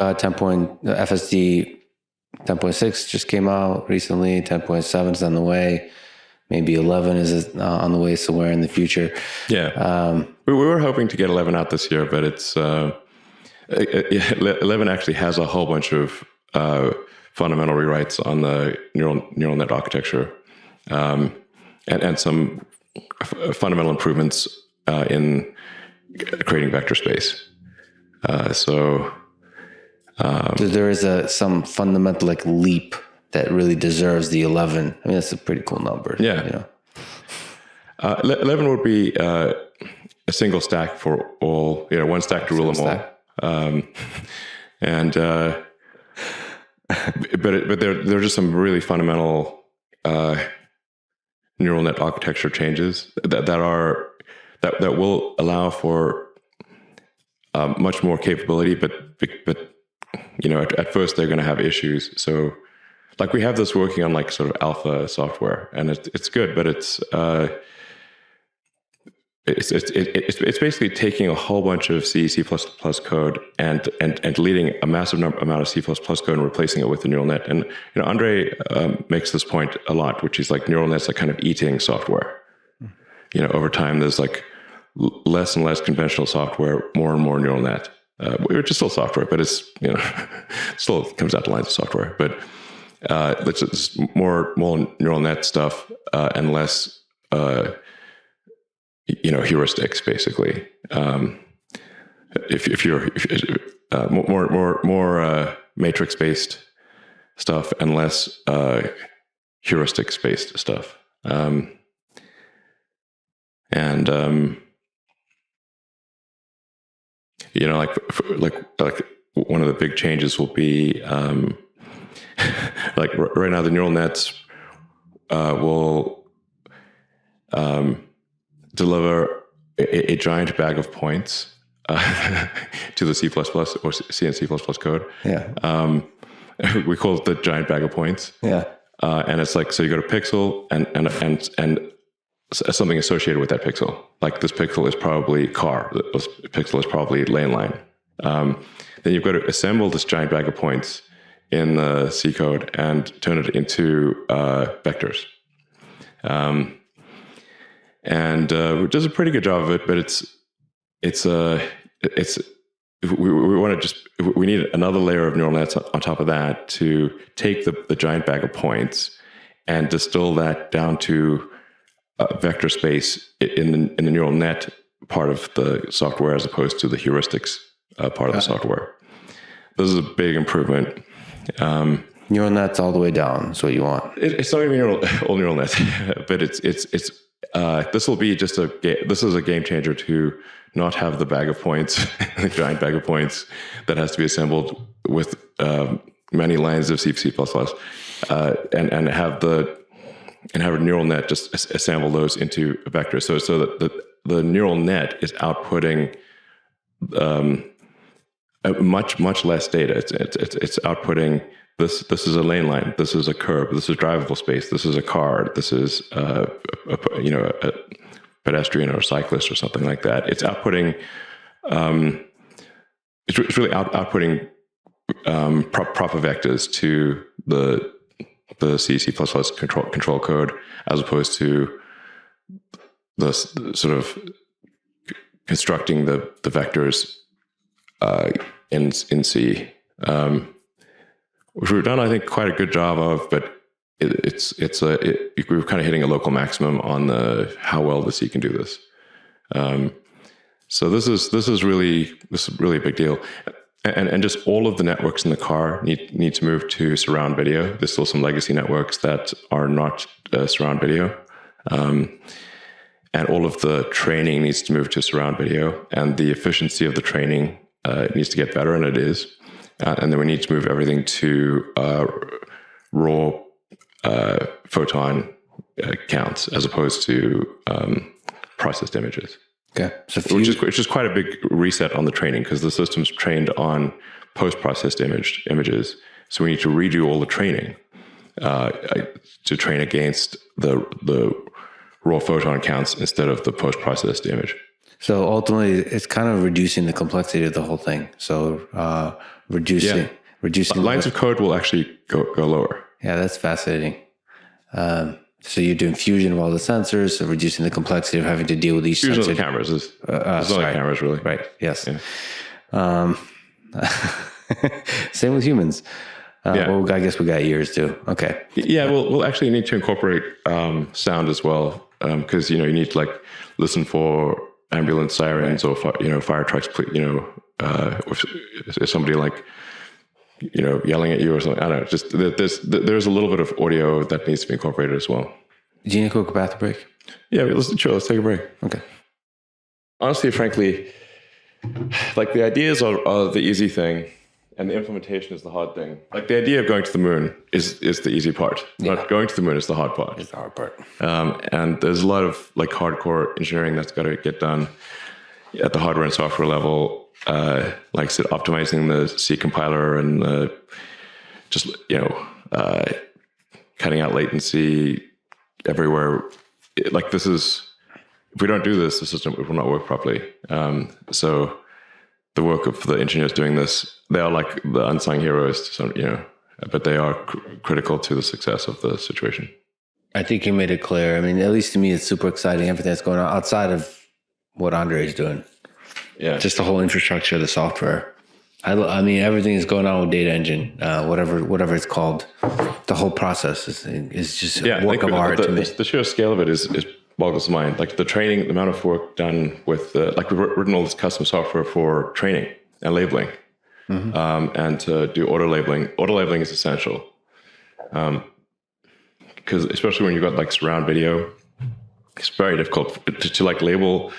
FSD 10.6 just came out recently. 10.7 is on the way. Maybe 11 is on the way somewhere in the future. Yeah. We were hoping to get 11 out this year, but it's 11 actually has a whole bunch of fundamental rewrites on the neural net architecture, and some fundamental improvements in creating vector space. So there is some fundamental leap that really deserves the 11. I mean, that's a pretty cool number. Yeah. 11 would be a single stack for all, one stack to rule them all. But there are just some really fundamental neural net architecture changes that will allow for much more capability, but at first they're going to have issues. So we have this working on sort of alpha software, and it's good, but it's basically taking a whole bunch of C code and deleting a massive amount of C code and replacing it with the neural net. And Andre makes this point a lot, which is neural nets are kind of eating software. Over time, there's less and less conventional software, more and more neural net, which is still software, but it's still comes out the lines of software. But it's more neural net stuff and less heuristics, basically. If you're more matrix based stuff and less heuristics based stuff. One of the big changes will be right now the neural nets will deliver a giant bag of points to the C++ or C and C++ code. Yeah. We call it the giant bag of points. Yeah. And it's so you go to pixel and something associated with that pixel. This pixel is probably car. This pixel is probably lane line. Then you've got to assemble this giant bag of points in the C code and turn it into vectors. And it does a pretty good job of it, but we need another layer of neural nets on top of that to take the giant bag of points and distill that down to vector space in the neural net part of the software, as opposed to the heuristics part of the software. This is a big improvement. Neural nets all the way down is what you want. It's not even all neural nets, but it's this will be this is a game changer to not have the bag of points, the giant bag of points that has to be assembled with many lines of C++, and have a neural net just assemble those into a vector. So that the neural net is outputting much less data. It's outputting this is a lane line, this is a curb, this is drivable space, this is a car, this is a pedestrian or a cyclist or something like that. It's outputting it's really outputting proper vectors to the C control code, as opposed to the sort of constructing the vectors in C, which we've done, I think, quite a good job of. But we're kind of hitting a local maximum on how well the C can do this. So this is really a big deal. And just all of the networks in the car need to move to surround video. There's still some legacy networks that are not surround video. And all of the training needs to move to surround video. And the efficiency of the training needs to get better, and it is. And then we need to move everything to raw photon counts, as opposed to processed images. Okay. So which is quite a big reset on the training, because the system's trained on post-processed images. So we need to redo all the training to train against the raw photon counts instead of the post-processed image. So ultimately, it's kind of reducing the complexity of the whole thing. So reducing lines of code will actually go lower. Yeah, that's fascinating. So you're doing fusion of all the sensors, so reducing the complexity of having to deal with each Fusion sensor. of the cameras is it's not like cameras really. Right. Yes. Yeah. Same with humans. Well, I guess we got ears too. Okay. Yeah, we'll actually need to incorporate sound as well, because you need to like listen for ambulance sirens or fire trucks. If somebody like yelling at you or something. I don't know. Just there's a little bit of audio that needs to be incorporated as well. Do you need a quick bathroom break? Yeah, let's take a break. Okay. Honestly, frankly, like the ideas are the easy thing, and the implementation is the hard thing. Like the idea of going to the moon is the easy part. Yeah. But going to the moon is the hard part. It's the hard part. And there's a lot of like hardcore engineering that's got to get done at the hardware and software level. Like I said, optimizing the C compiler and cutting out latency everywhere. Like this is, if we don't do this, the system will not work properly. So the work of the engineers doing this, they are like the unsung heroes, but they are critical to the success of the situation. I think you made it clear. I mean, at least to me, it's super exciting. Everything that's going on outside of what Andre is doing. Yeah, just the whole infrastructure, the software. I mean, everything is going on with data engine, whatever it's called. The whole process is just a work of art to me. The sheer scale of it is boggles the mind. Like the training, the amount of work done with, like we've written all this custom software for training and labeling, and to do auto labeling. Auto labeling is essential, because especially when you've got like surround video, it's very difficult to like label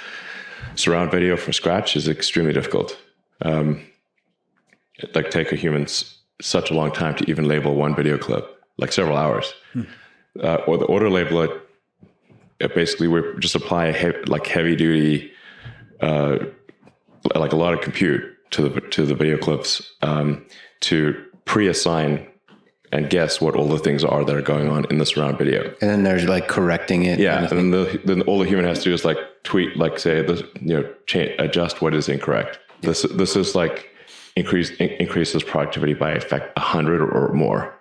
surround video from scratch is extremely difficult. It like take a human such a long time to even label one video clip, like several hours. Or the auto labeler, basically we just apply a heavy duty, like a lot of compute to the video clips to pre-assign and guess what all the things are that are going on in the surround video. And then there's like correcting it. Yeah, and then all the human has to do is like tweak, like say this, adjust what is incorrect. This is like increases productivity by 100 or more.